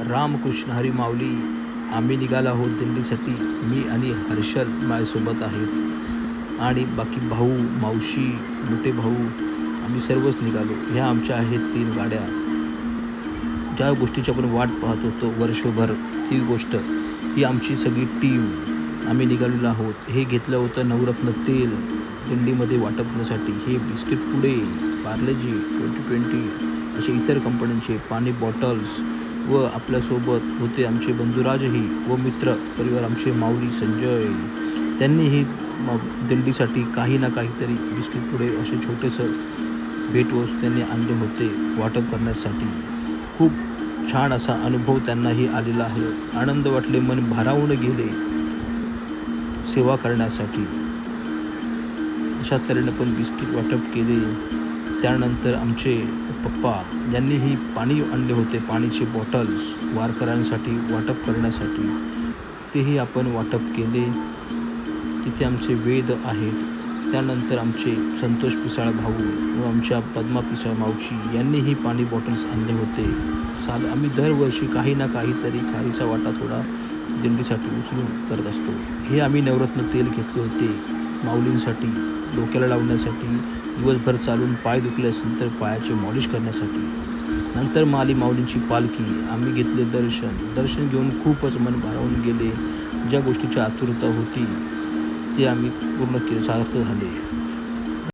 रामकृष्ण हरी माऊली. आम्ही निघालो आहोत दिंडीसाठी. मी आणि हर्षल माझ्यासोबत आहेत आणि बाकी भाऊ, मावशी, मोठे भाऊ आम्ही सर्वच निघालो. ह्या आमच्या आहेत 3 गाड्या. ज्या गोष्टीची आपण वाट पाहत होतो वर्षभर, ती गोष्ट ही आमची सगळी टीम आम्ही निघालेलो आहोत. हे घेतलं होतं नवरत्न तेल दिंडीमध्ये वाटपण्यासाठी. हे बिस्किट पुडे, पार्लेजी, 2020 असे इतर कंपन्यांचे पाणी बॉटल्स व आपल्यासोबत होते आमचे बंधुराजही व मित्र परिवार आमचे माऊली संजय. त्यांनीही दिंडीसाठी काही ना काहीतरी बिस्किट पुडे असे छोटेसं भेटवस्तू त्यांनी आणले होते वाटप करण्यासाठी. खूप छान असा अनुभव त्यांनाही आलेला आहे. आनंद वाटले, मन भारावून गेले सेवा करण्यासाठी. अशा तऱ्हेने पण बिस्किट वाटप केले. त्यानंतर आमचे पप्पा यांनीही पाणी आणले होते, पाण्याचे बॉटल्स वारकऱ्यांसाठी वाटप करण्यासाठी. तेही आपण वाटप केले. तिथे आमचे वेद आहेत. त्यानंतर आमचे संतोष पिसाळ भाऊ व आमच्या पद्मा पिसाळ मावशी यांनीही पाणी बॉटल्स आणले होते. आम्ही दरवर्षी काही ना काहीतरी खारीचा वाटा थोडा दिंडीसाठी उचलून करत असतो. हे आम्ही नवरत्न तेल घेतले होते माऊलींसाठी, डोक्याला लावण्यासाठी, दिवसभर चालून पाय दुखले असेल तर पायाचे मॉलिश करण्यासाठी. नंतर आली माऊलींची पालखी. आम्ही घेतले दर्शन घेऊन खूपच मन भारावून गेले. ज्या गोष्टीची आतुरता होती ते आम्ही पूर्ण केले, सार्थ झाले.